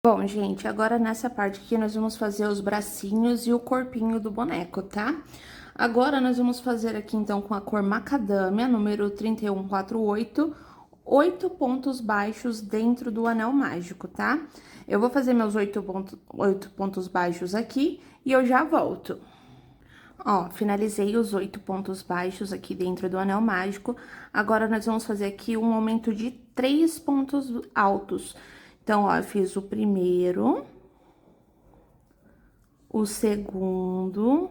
Bom, gente, agora nessa parte aqui nós vamos fazer os bracinhos e o corpinho do boneco, tá? Agora nós vamos fazer aqui então com a cor macadâmia, número 3148, 8 pontos baixos dentro do anel mágico, tá? Eu vou fazer meus 8 pontos baixos aqui e eu já volto. Ó, finalizei os 8 pontos baixos aqui dentro do anel mágico. Agora, nós vamos fazer aqui um aumento de 3 pontos altos. Então, ó, eu fiz o primeiro, o segundo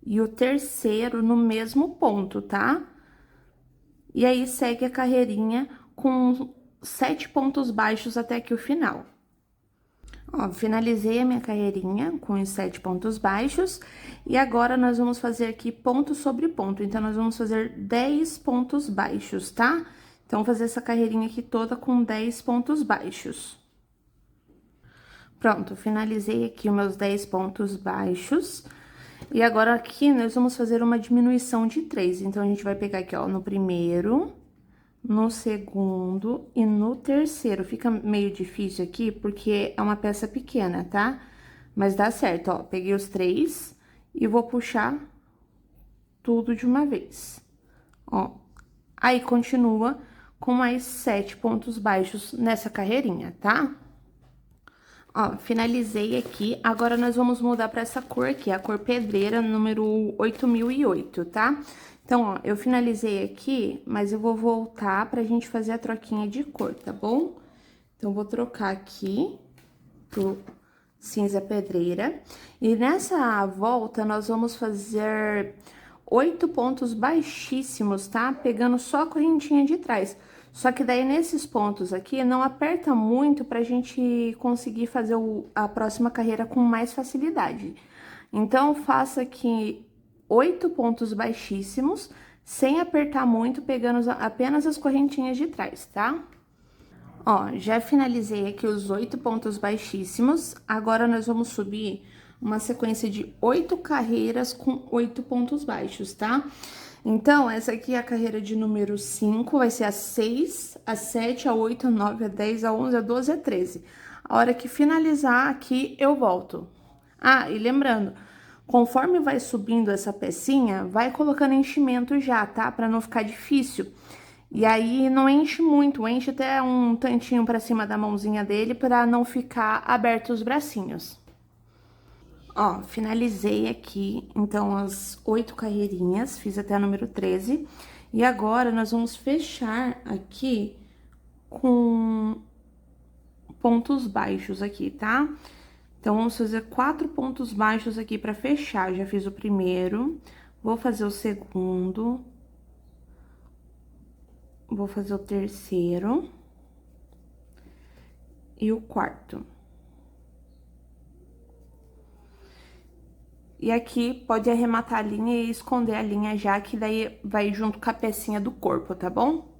e o terceiro no mesmo ponto, tá? E aí, segue a carreirinha com 7 pontos baixos até aqui o final. Ó, finalizei a minha carreirinha com os 7 pontos baixos. E agora, nós vamos fazer aqui ponto sobre ponto. Então, nós vamos fazer 10 pontos baixos, tá? Então, fazer essa carreirinha aqui toda com 10 pontos baixos. Pronto, finalizei aqui os meus 10 pontos baixos. E agora, aqui, nós vamos fazer uma diminuição de 3. Então, a gente vai pegar aqui, ó, no primeiro, no segundo e no terceiro. Fica meio difícil aqui, porque é uma peça pequena, tá? Mas dá certo, ó. Peguei os 3 e vou puxar tudo de uma vez, ó. Aí, continua com mais 7 pontos baixos nessa carreirinha, tá? Ó, finalizei aqui. Agora, nós vamos mudar pra essa cor aqui, a cor pedreira, número 8008, tá? Então, ó, eu finalizei aqui, mas eu vou voltar pra gente fazer a troquinha de cor, tá bom? Então, vou trocar aqui pro cinza pedreira. E nessa volta, nós vamos fazer 8 pontos baixíssimos, tá? Pegando só a correntinha de trás. Só que daí, nesses pontos aqui, não aperta muito pra gente conseguir fazer a próxima carreira com mais facilidade. Então, faça aqui 8 pontos baixíssimos, sem apertar muito, pegando apenas as correntinhas de trás, tá? Ó, já finalizei aqui os 8 pontos baixíssimos. Agora, nós vamos subir uma sequência de 8 carreiras com 8 pontos baixos, tá? Então, essa aqui é a carreira de número 5, vai ser a 6, a 7, a 8, a 9, a 10, a 11, a 12, a 13. A hora que finalizar aqui, eu volto. Ah, e lembrando, conforme vai subindo essa pecinha, vai colocando enchimento já, tá? Pra não ficar difícil. E aí, não enche muito, enche até um tantinho pra cima da mãozinha dele, pra não ficar aberto os bracinhos. Ó, finalizei aqui, então, as 8 carreirinhas, fiz até a número 13. E agora, nós vamos fechar aqui com pontos baixos aqui, tá? Então, vamos fazer 4 pontos baixos aqui pra fechar. Já fiz o primeiro, vou fazer o segundo, vou fazer o terceiro e o quarto. E aqui pode arrematar a linha e esconder a linha já, que daí vai junto com a pecinha do corpo, tá bom?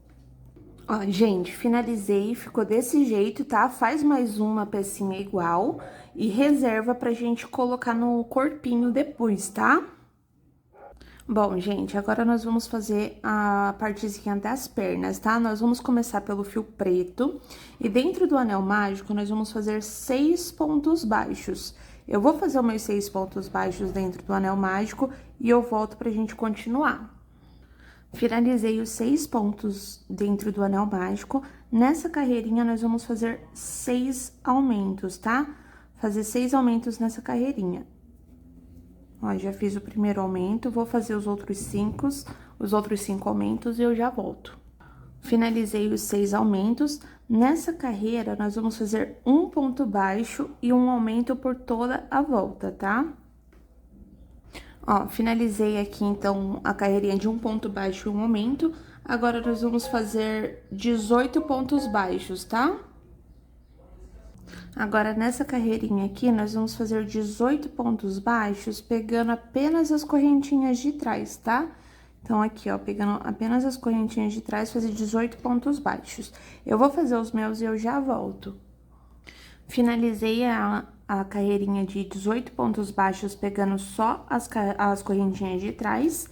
Ó, gente, finalizei, ficou desse jeito, tá? Faz mais uma pecinha igual e reserva pra gente colocar no corpinho depois, tá? Bom, gente, agora nós vamos fazer a partezinha das pernas, tá? Nós vamos começar pelo fio preto e dentro do anel mágico nós vamos fazer 6 pontos baixos. Eu vou fazer os meus 6 pontos baixos dentro do anel mágico e eu volto pra gente continuar. Finalizei os 6 pontos dentro do anel mágico. Nessa carreirinha, nós vamos fazer 6 aumentos, tá? Fazer 6 aumentos nessa carreirinha. Ó, já fiz o primeiro aumento, vou fazer os outros 5 aumentos e eu já volto. Finalizei os 6 aumentos. Nessa carreira, nós vamos fazer um ponto baixo e um aumento por toda a volta, tá? Ó, finalizei aqui, então, a carreirinha de um ponto baixo e um aumento. Agora, nós vamos fazer 18 pontos baixos, tá? Agora, nessa carreirinha aqui, nós vamos fazer 18 pontos baixos, pegando apenas as correntinhas de trás, tá? Então, aqui, ó, pegando apenas as correntinhas de trás, fazer 18 pontos baixos. Eu vou fazer os meus e eu já volto. Finalizei a carreirinha de 18 pontos baixos, pegando só as correntinhas de trás.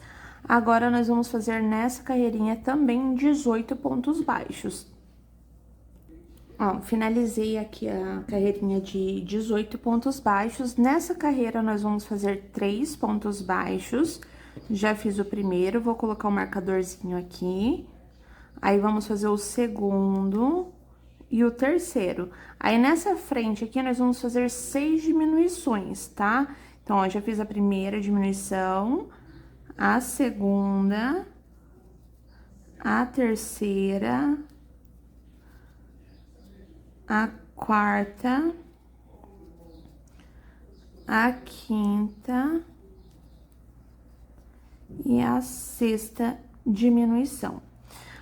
Agora, nós vamos fazer nessa carreirinha também 18 pontos baixos. Ó, finalizei aqui a carreirinha de 18 pontos baixos. Nessa carreira, nós vamos fazer 3 pontos baixos. Já fiz o primeiro, vou colocar o marcadorzinho aqui. Aí, vamos fazer o segundo e o terceiro. Aí, nessa frente aqui, nós vamos fazer 6 diminuições, tá? Então, ó, já fiz a primeira diminuição, a segunda, a terceira, a quarta, a quinta e a sexta diminuição.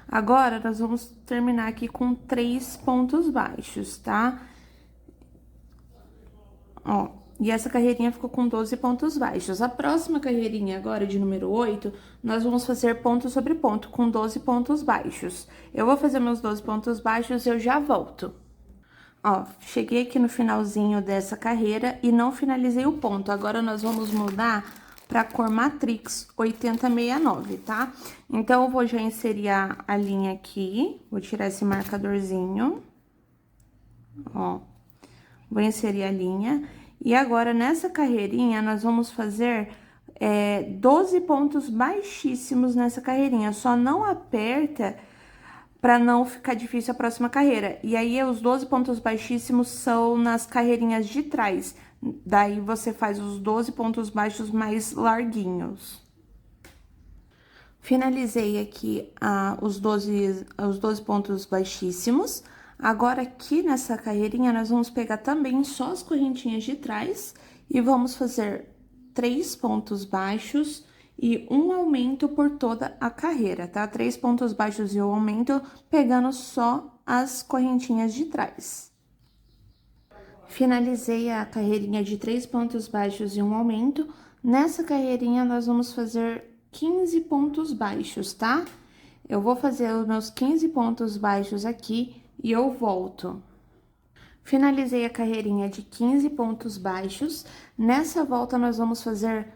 Agora, nós vamos terminar aqui com 3 pontos baixos, tá? Ó, e essa carreirinha ficou com 12 pontos baixos. A próxima carreirinha agora, de número 8, nós vamos fazer ponto sobre ponto, com 12 pontos baixos. Eu vou fazer meus 12 pontos baixos e eu já volto. Ó, cheguei aqui no finalzinho dessa carreira e não finalizei o ponto. Agora, nós vamos mudar pra cor Matrix 8069, tá? Então, eu vou já inserir a linha aqui, vou tirar esse marcadorzinho, ó, vou inserir a linha. E agora, nessa carreirinha, nós vamos fazer 12 pontos baixíssimos nessa carreirinha. Só não aperta para não ficar difícil a próxima carreira. E aí, os 12 pontos baixíssimos são nas carreirinhas de trás. Daí, você faz os 12 pontos baixos mais larguinhos. Finalizei aqui os 12 pontos baixíssimos. Agora, aqui nessa carreirinha, nós vamos pegar também só as correntinhas de trás e vamos fazer 3 pontos baixos e um aumento por toda a carreira, tá? 3 pontos baixos e um aumento, pegando só as correntinhas de trás. Finalizei a carreirinha de 3 pontos baixos e um aumento. Nessa carreirinha, nós vamos fazer 15 pontos baixos, tá? Eu vou fazer os meus 15 pontos baixos aqui e eu volto. Finalizei a carreirinha de 15 pontos baixos. Nessa volta, nós vamos fazer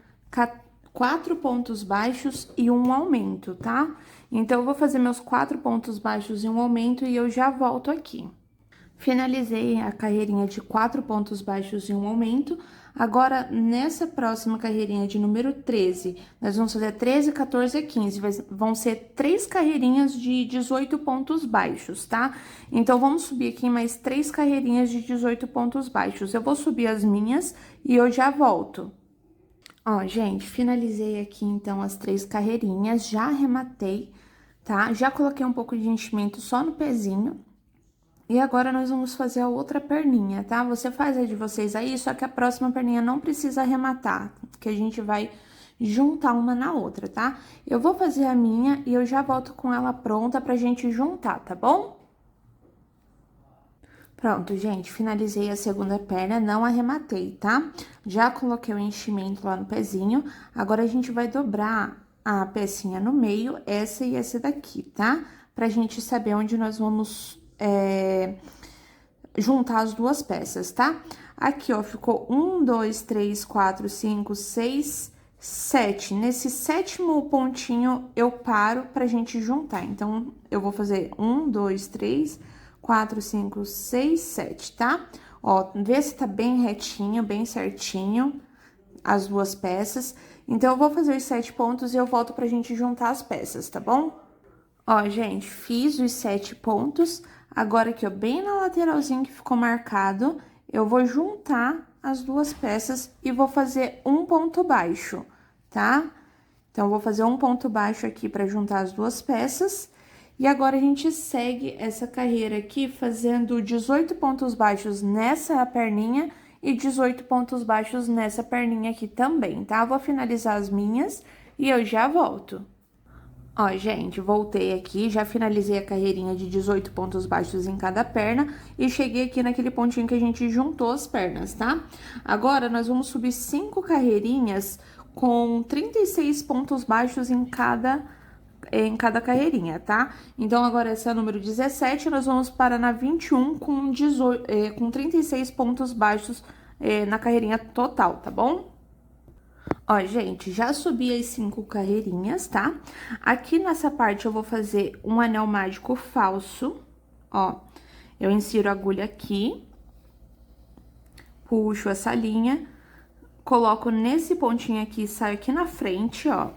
4 pontos baixos e um aumento, tá? Então, eu vou fazer meus 4 pontos baixos e um aumento e eu já volto aqui. Finalizei a carreirinha de 4 pontos baixos e um aumento. Agora, nessa próxima carreirinha de número 13, nós vamos fazer 13, 14 e 15. Vão ser 3 carreirinhas de 18 pontos baixos, tá? Então, vamos subir aqui mais 3 carreirinhas de 18 pontos baixos. Eu vou subir as minhas e eu já volto. Ó, gente, finalizei aqui, então, as 3 carreirinhas, já arrematei, tá? Já coloquei um pouco de enchimento só no pezinho. E agora, nós vamos fazer a outra perninha, tá? Você faz a de vocês aí, só que a próxima perninha não precisa arrematar, que a gente vai juntar uma na outra, tá? Eu vou fazer a minha e eu já volto com ela pronta pra gente juntar, tá bom? Pronto, gente, finalizei a segunda perna, não arrematei, tá? Já coloquei o enchimento lá no pezinho, agora a gente vai dobrar a pecinha no meio, essa e essa daqui, tá? Pra gente saber onde nós vamos juntar as duas peças, tá? Aqui, ó, ficou 1, 2, 3, 4, 5, 6, 7. Nesse 7º pontinho, eu paro pra gente juntar. Então, eu vou fazer 1, 2, 3, 4, 5, 6, 7, tá? Ó, vê se tá bem retinho, bem certinho as duas peças. Então, eu vou fazer os 7 pontos e eu volto pra gente juntar as peças, tá bom? Ó, gente, fiz os 7 pontos. Agora, aqui, ó, bem na lateralzinha que ficou marcado, eu vou juntar as duas peças e vou fazer um ponto baixo, tá? Então, eu vou fazer um ponto baixo aqui pra juntar as duas peças. E agora, a gente segue essa carreira aqui fazendo 18 pontos baixos nessa perninha e 18 pontos baixos nessa perninha aqui também, tá? Eu vou finalizar as minhas e eu já volto. Ó, gente, voltei aqui, já finalizei a carreirinha de 18 pontos baixos em cada perna e cheguei aqui naquele pontinho que a gente juntou as pernas, tá? Agora, nós vamos subir 5 carreirinhas com 36 pontos baixos em cada carreirinha, tá? Então, agora essa é a número 17, nós vamos parar na 21 com 36 pontos baixos na carreirinha total, tá bom? Ó, gente, já subi as 5 carreirinhas, tá? Aqui nessa parte eu vou fazer um anel mágico falso, ó. Eu insiro a agulha aqui, puxo essa linha, coloco nesse pontinho aqui, saio aqui na frente, ó,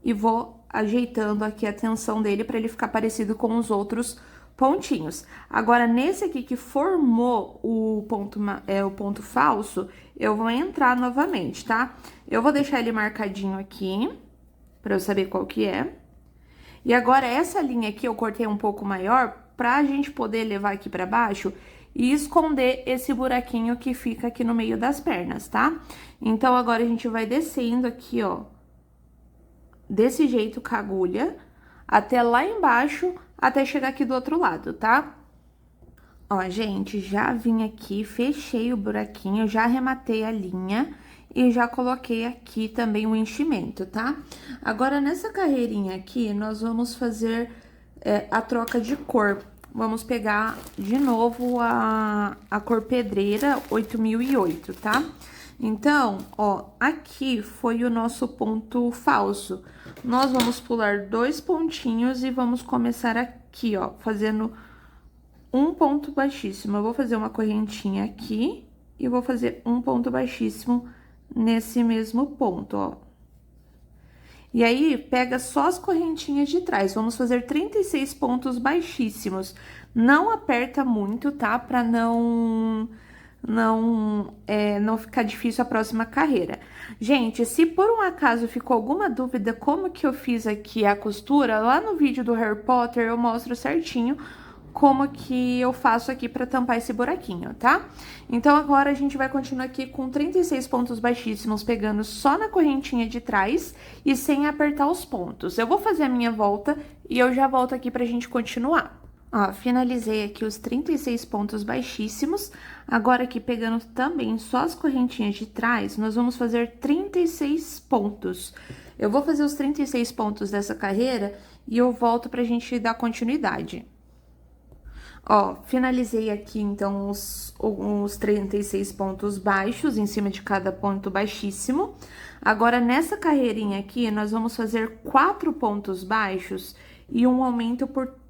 e vou ajeitando aqui a tensão dele pra ele ficar parecido com os outros pontinhos. Agora, nesse aqui que formou o ponto falso, eu vou entrar novamente, tá? Eu vou deixar ele marcadinho aqui, pra eu saber qual que é. E agora, essa linha aqui eu cortei um pouco maior, pra gente poder levar aqui pra baixo e esconder esse buraquinho que fica aqui no meio das pernas, tá? Então, agora a gente vai descendo aqui, ó, desse jeito com a agulha, até lá embaixo, até chegar aqui do outro lado, tá? Ó, gente, já vim aqui, fechei o buraquinho, já arrematei a linha e já coloquei aqui também o enchimento, tá? Agora, nessa carreirinha aqui, nós vamos fazer a troca de cor. Vamos pegar de novo a cor pedreira 8008, tá? Então, ó, aqui foi o nosso ponto falso. Nós vamos pular 2 pontinhos e vamos começar aqui, ó, fazendo um ponto baixíssimo. Eu vou fazer uma correntinha aqui e vou fazer um ponto baixíssimo nesse mesmo ponto, ó. E aí, pega só as correntinhas de trás. Vamos fazer 36 pontos baixíssimos. Não aperta muito, tá? Pra não ficar difícil a próxima carreira. Gente, se por um acaso ficou alguma dúvida como que eu fiz aqui a costura, lá no vídeo do Harry Potter eu mostro certinho como que eu faço aqui pra tampar esse buraquinho, tá? Então, agora a gente vai continuar aqui com 36 pontos baixíssimos, pegando só na correntinha de trás e sem apertar os pontos. Eu vou fazer a minha volta e eu já volto aqui pra gente continuar. Ó, finalizei aqui os 36 pontos baixíssimos. Agora, aqui pegando também só as correntinhas de trás, nós vamos fazer 36 pontos. Eu vou fazer os 36 pontos dessa carreira e eu volto pra gente dar continuidade. Ó, finalizei aqui, então, os 36 pontos baixos em cima de cada ponto baixíssimo. Agora, nessa carreirinha aqui, nós vamos fazer 4 pontos baixos e um aumento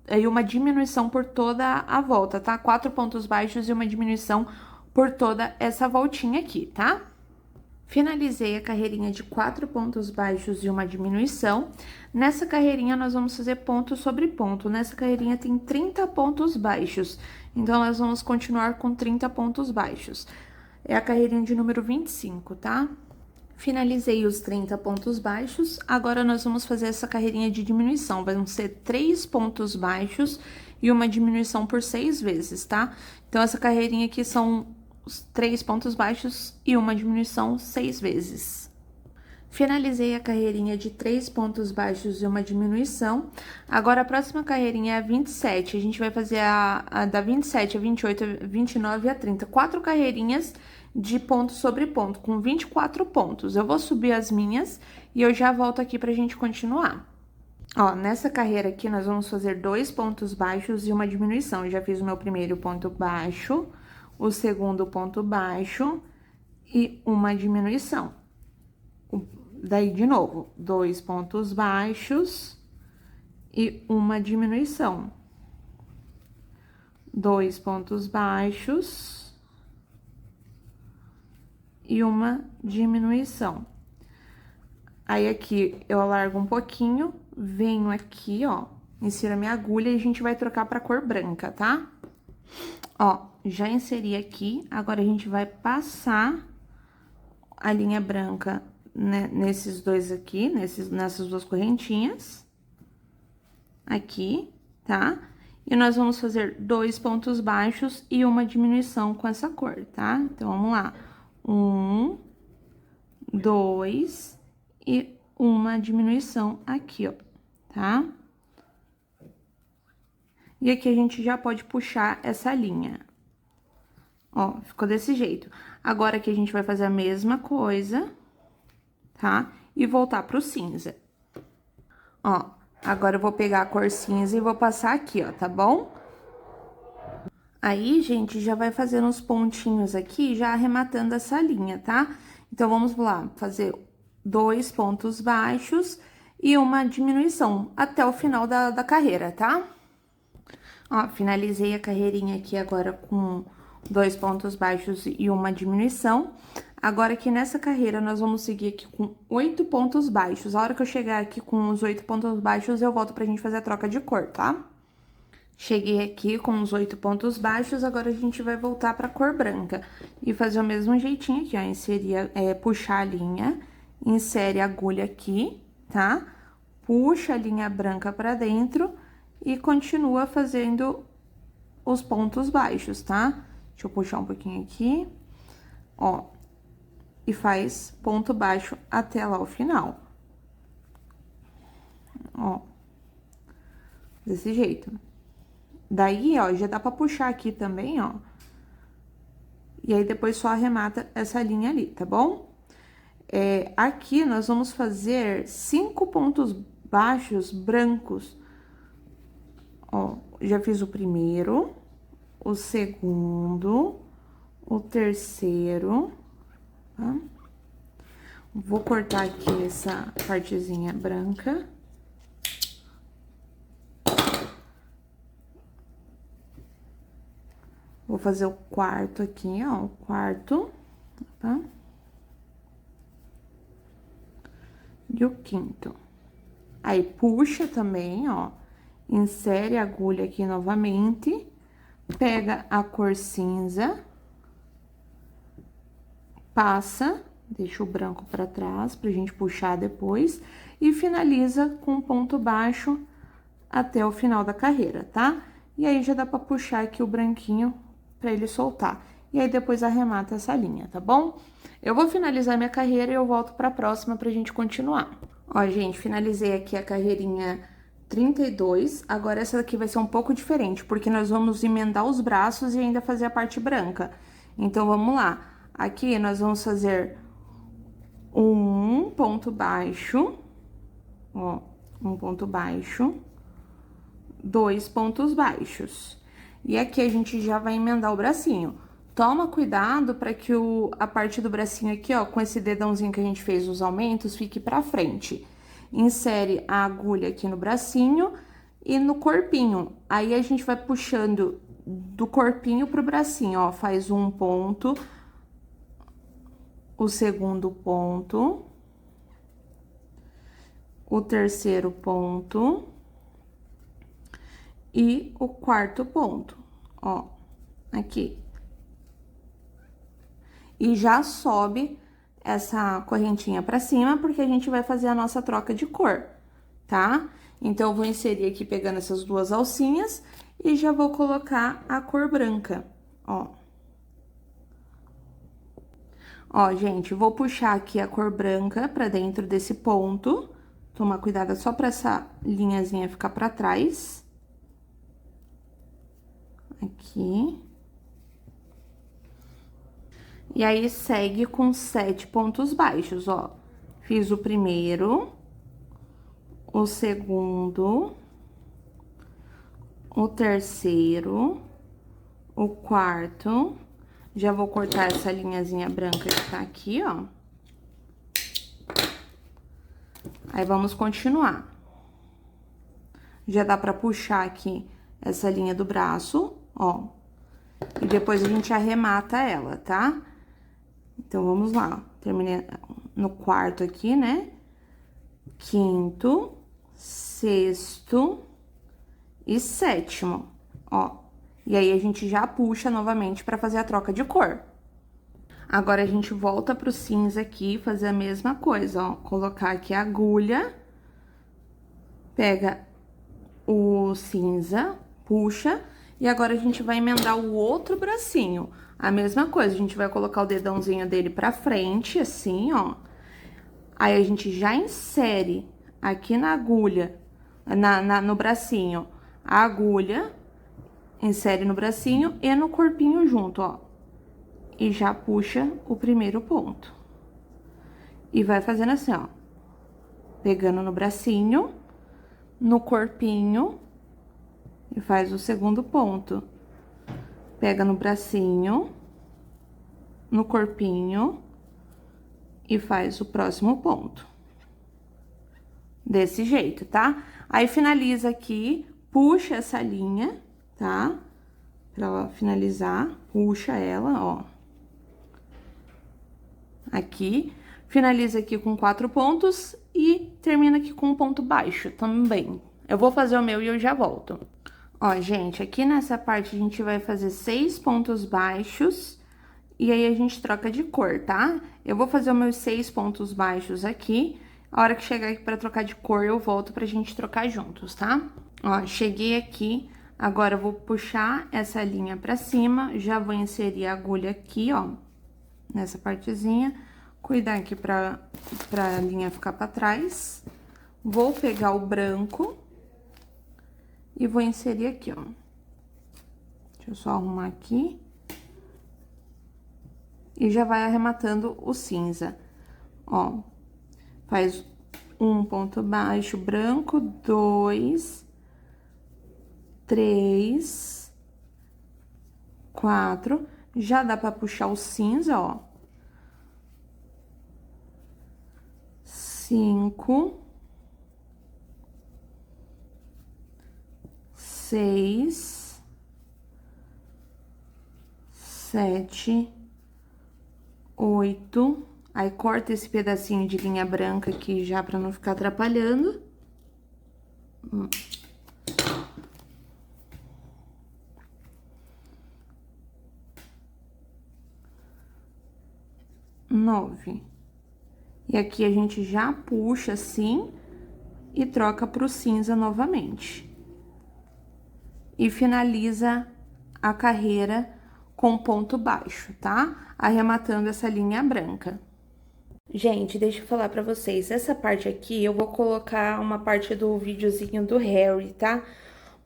e uma diminuição por toda a volta, tá? 4 pontos baixos e uma diminuição por toda essa voltinha aqui, tá? Finalizei a carreirinha de 4 pontos baixos e uma diminuição. Nessa carreirinha, nós vamos fazer ponto sobre ponto. Nessa carreirinha tem 30 pontos baixos, então, nós vamos continuar com 30 pontos baixos. É a carreirinha de número 25, tá? Finalizei os 30 pontos baixos, agora nós vamos fazer essa carreirinha de diminuição. Vão ser 3 pontos baixos e uma diminuição por 6 vezes, tá? Então, essa carreirinha aqui são os 3 pontos baixos e uma diminuição 6 vezes. Finalizei a carreirinha de 3 pontos baixos e uma diminuição. Agora, a próxima carreirinha é a 27. A gente vai fazer a da 27, a 28, a 29 e a 30. 4 carreirinhas de ponto sobre ponto, com 24 pontos. Eu vou subir as minhas e eu já volto aqui pra gente continuar. Ó, nessa carreira aqui, nós vamos fazer 2 pontos baixos e uma diminuição. Eu já fiz o meu primeiro ponto baixo, o segundo ponto baixo e uma diminuição. Daí, de novo, 2 pontos baixos e uma diminuição. 2 pontos baixos e uma diminuição. Aí, aqui, eu alargo um pouquinho, venho aqui, ó, insiro a minha agulha e a gente vai trocar pra cor branca, tá? Ó, já inseri aqui, agora a gente vai passar a linha branca, né, nesses dois aqui, nessas duas correntinhas, aqui, tá? E nós vamos fazer 2 pontos baixos e uma diminuição com essa cor, tá? Então, vamos lá. 1, 2 e uma diminuição aqui, ó, tá? E aqui a gente já pode puxar essa linha. Ó, ficou desse jeito. Agora, aqui a gente vai fazer a mesma coisa, tá? E voltar pro cinza. Ó, agora eu vou pegar a cor cinza e vou passar aqui, ó, tá bom? Aí, gente, já vai fazendo uns pontinhos aqui, já arrematando essa linha, tá? Então, vamos lá, fazer 2 pontos baixos e uma diminuição até o final da carreira, tá? Ó, finalizei a carreirinha aqui agora com 2 pontos baixos e uma diminuição. Agora, aqui nessa carreira, nós vamos seguir aqui com 8 pontos baixos. A hora que eu chegar aqui com os 8 pontos baixos, eu volto pra gente fazer a troca de cor, tá? Cheguei aqui com os 8 pontos baixos, agora a gente vai voltar pra cor branca. E fazer o mesmo jeitinho aqui, ó, inserir, puxar a linha, insere a agulha aqui, tá? Puxa a linha branca pra dentro e continua fazendo os pontos baixos, tá? Deixa eu puxar um pouquinho aqui, ó. E faz ponto baixo até lá o final. Ó. Desse jeito. Daí, ó, já dá pra puxar aqui também, ó. E aí, depois só arremata essa linha ali, tá bom? Aqui, nós vamos fazer 5 pontos baixos brancos. Ó, já fiz o primeiro, o segundo, o terceiro, tá? Vou cortar aqui essa partezinha branca. Vou fazer o quarto aqui, ó, o quarto, tá? E o quinto. Aí, puxa também, ó, insere a agulha aqui novamente, pega a cor cinza, passa, deixa o branco pra trás, pra gente puxar depois, e finaliza com ponto baixo até o final da carreira, tá? E aí, já dá pra puxar aqui o branquinho pra ele soltar. E aí, depois arremata essa linha, tá bom? Eu vou finalizar minha carreira e eu volto pra próxima pra gente continuar. Ó, gente, finalizei aqui a carreirinha 32. Agora, essa daqui vai ser um pouco diferente, porque nós vamos emendar os braços e ainda fazer a parte branca. Então, vamos lá. Aqui, nós vamos fazer um ponto baixo, ó, um ponto baixo, 2 pontos baixos. E aqui a gente já vai emendar o bracinho. Toma cuidado para que a parte do bracinho aqui, ó, com esse dedãozinho que a gente fez os aumentos, fique pra frente. Insere a agulha aqui no bracinho e no corpinho. Aí, a gente vai puxando do corpinho pro bracinho, ó. Faz um ponto, o segundo ponto, o terceiro ponto e o quarto ponto, ó, aqui. E já sobe essa correntinha pra cima, porque a gente vai fazer a nossa troca de cor, tá? Então, eu vou inserir aqui pegando essas 2 alcinhas e já vou colocar a cor branca, ó. Ó, gente, vou puxar aqui a cor branca pra dentro desse ponto. Tomar cuidado só pra essa linhazinha ficar pra trás. Aqui. E aí, segue com 7 pontos baixos, ó. Fiz o primeiro, o segundo, o terceiro, o quarto. Já vou cortar essa linhazinha branca que tá aqui, ó. Aí, vamos continuar. Já dá pra puxar aqui essa linha do braço, ó. E depois a gente arremata ela, tá? Então, vamos lá. Terminei no quarto aqui, né? Quinto, sexto e sétimo, ó. E aí, a gente já puxa novamente pra fazer a troca de cor. Agora, a gente volta pro cinza aqui, fazer a mesma coisa, ó. Colocar aqui a agulha, pega o cinza, puxa, e agora a gente vai emendar o outro bracinho. A mesma coisa, a gente vai colocar o dedãozinho dele pra frente, assim, ó. Aí, a gente já insere aqui na agulha, no bracinho, a agulha, insere no bracinho e no corpinho junto, ó. E já puxa o primeiro ponto. E vai fazendo assim, ó. Pegando no bracinho, no corpinho, e faz o segundo ponto. Pega no bracinho, no corpinho, e faz o próximo ponto. Desse jeito, tá? Aí, finaliza aqui, puxa essa linha, tá? Pra ela finalizar, puxa ela, ó. Aqui, finaliza aqui com 4 pontos e termina aqui com um ponto baixo também. Eu vou fazer o meu e eu já volto. Ó, gente, aqui nessa parte a gente vai fazer 6 pontos baixos e aí a gente troca de cor, tá? Eu vou fazer os meus 6 pontos baixos aqui. A hora que chegar aqui pra trocar de cor, eu volto pra gente trocar juntos, tá? Ó, cheguei aqui, agora eu vou puxar essa linha pra cima, já vou inserir a agulha aqui, ó, nessa partezinha. Cuidar aqui pra linha ficar pra trás. Vou pegar o branco e vou inserir aqui, ó. Deixa eu só arrumar aqui. E já vai arrematando o cinza. Ó, faz um ponto baixo branco, 2, 3, 4. Já dá pra puxar o cinza, ó. 5, 6, 7, 8. Aí, corta esse pedacinho de linha branca aqui já pra não ficar atrapalhando. 9. E aqui a gente já puxa assim e troca pro cinza novamente. E finaliza a carreira com ponto baixo, tá? Arrematando essa linha branca. Gente, deixa eu falar pra vocês, essa parte aqui eu vou colocar uma parte do videozinho do Harry, tá?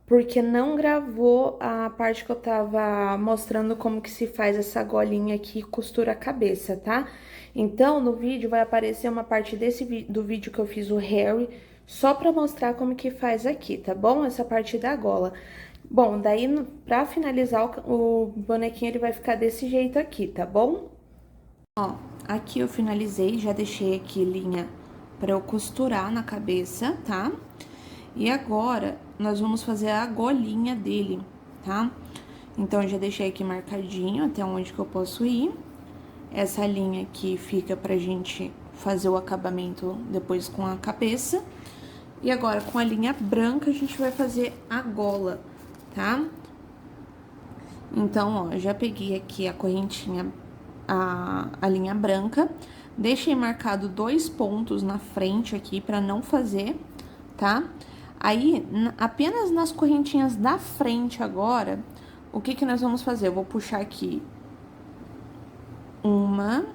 Porque não gravou a parte que eu tava mostrando como que se faz essa golinha aqui e costura a cabeça, tá? Então, no vídeo vai aparecer uma parte do vídeo que eu fiz o Harry, só pra mostrar como que faz aqui, tá bom? Essa parte da gola. Bom, daí pra finalizar o bonequinho ele vai ficar desse jeito aqui, tá bom? Ó, aqui eu finalizei, já deixei aqui linha pra eu costurar na cabeça, tá? E agora, nós vamos fazer a golinha dele, tá? Então, eu já deixei aqui marcadinho até onde que eu posso ir. Essa linha aqui fica pra gente fazer o acabamento depois com a cabeça. E agora, com a linha branca, a gente vai fazer a gola, tá? Então, ó, já peguei aqui a correntinha, a linha branca. Deixei marcado 2 pontos na frente aqui pra não fazer, tá? Aí, apenas nas correntinhas da frente agora, o que que nós vamos fazer? Eu vou puxar aqui 1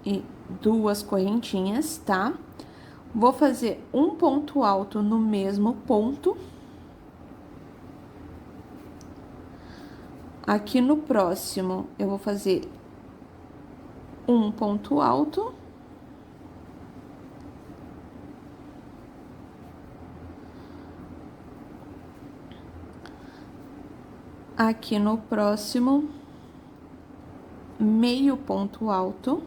e 2 correntinhas, tá? Vou fazer um ponto alto no mesmo ponto. Aqui no próximo, eu vou fazer um ponto alto. Aqui no próximo, meio ponto alto.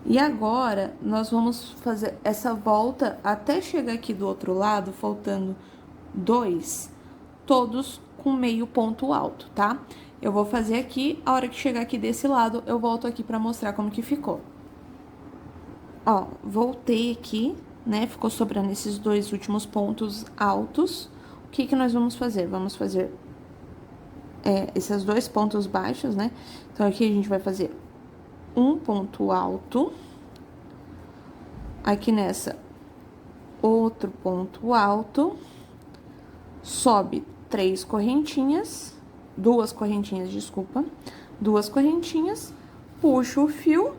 E agora, nós vamos fazer essa volta até chegar aqui do outro lado, faltando 2, todos com meio ponto alto, tá? Eu vou fazer aqui, a hora que chegar aqui desse lado, eu volto aqui pra mostrar como que ficou. Ó, voltei aqui, né? Ficou sobrando esses 2 últimos pontos altos. O que que nós vamos fazer? Vamos fazer esses 2 pontos baixos, né? Então, aqui a gente vai fazer um ponto alto. Aqui nessa, outro ponto alto. Sobe 3 correntinhas, 2 correntinhas, desculpa. 2 correntinhas, puxa o fio.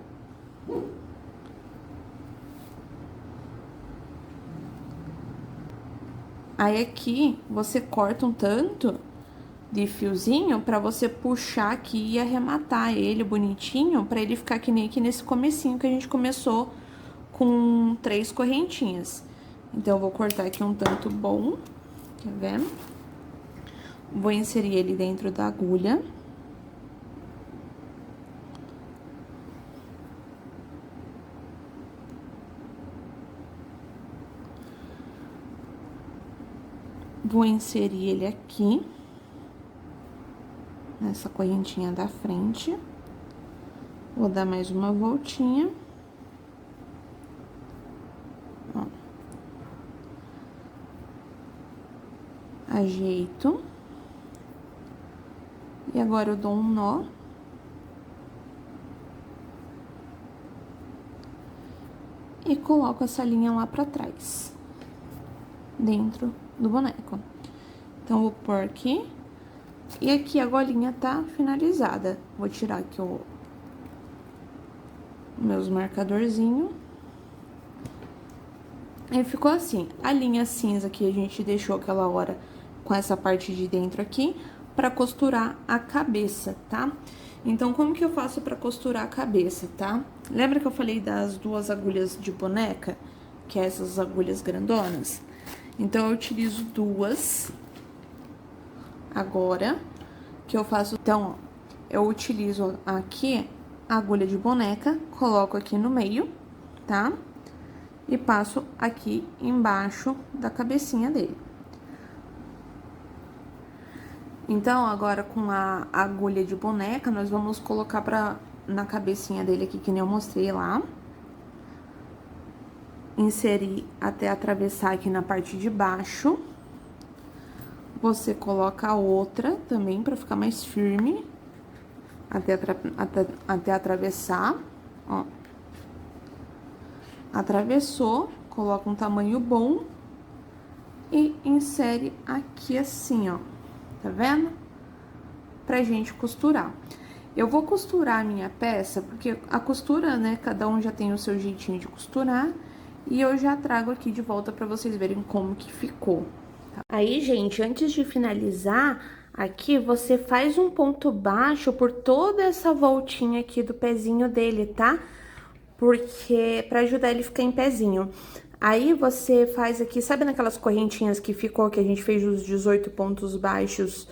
Aí, aqui, você corta um tanto de fiozinho pra você puxar aqui e arrematar ele bonitinho, pra ele ficar que nem aqui nesse comecinho que a gente começou com 3 correntinhas. Então, eu vou cortar aqui um tanto bom, quer ver? Vou inserir ele dentro da agulha. Vou inserir ele aqui, nessa correntinha da frente. Vou dar mais uma voltinha. Ó. Ajeito. E agora eu dou um nó. E coloco essa linha lá pra trás, dentro do boneco. Então, vou pôr aqui. E aqui a golinha tá finalizada. Vou tirar aqui meus marcadorzinhos. E ficou assim. A linha cinza que a gente deixou aquela hora com essa parte de dentro aqui, pra costurar a cabeça, tá? Então, como que eu faço pra costurar a cabeça, tá? Lembra que eu falei das duas agulhas de boneca? Que é essas agulhas grandonas? Então, eu utilizo duas. Agora, que eu faço... Então, ó, eu utilizo aqui a agulha de boneca, coloco aqui no meio, tá? E passo aqui embaixo da cabecinha dele. Então, agora com a agulha de boneca, nós vamos colocar na cabecinha dele aqui, que nem eu mostrei lá. Inserir até atravessar aqui na parte de baixo. Você coloca a outra também, pra ficar mais firme. Até atravessar, ó. Atravessou, coloca um tamanho bom. E insere aqui assim, ó. Tá vendo? Pra gente costurar. Eu vou costurar a minha peça, porque a costura, né, cada um já tem o seu jeitinho de costurar. E eu já trago aqui de volta pra vocês verem como que ficou. Tá? Aí, gente, antes de finalizar, aqui você faz um ponto baixo por toda essa voltinha aqui do pezinho dele, tá? Porque, pra ajudar ele a ficar em pezinho. Aí, você faz aqui, sabe naquelas correntinhas que ficou, que a gente fez os 18 pontos baixos,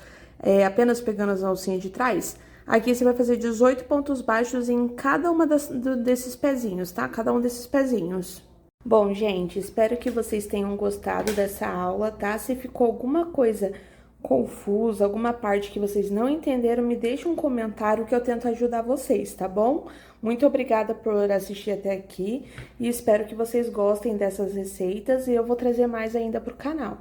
apenas pegando as alcinhas de trás? Aqui, você vai fazer 18 pontos baixos em cada uma desses pezinhos, tá? Cada um desses pezinhos. Bom, gente, espero que vocês tenham gostado dessa aula, tá? Se ficou alguma coisa confusa, alguma parte que vocês não entenderam, me deixa um comentário que eu tento ajudar vocês, tá bom? Muito obrigada por assistir até aqui e espero que vocês gostem dessas receitas e eu vou trazer mais ainda pro canal.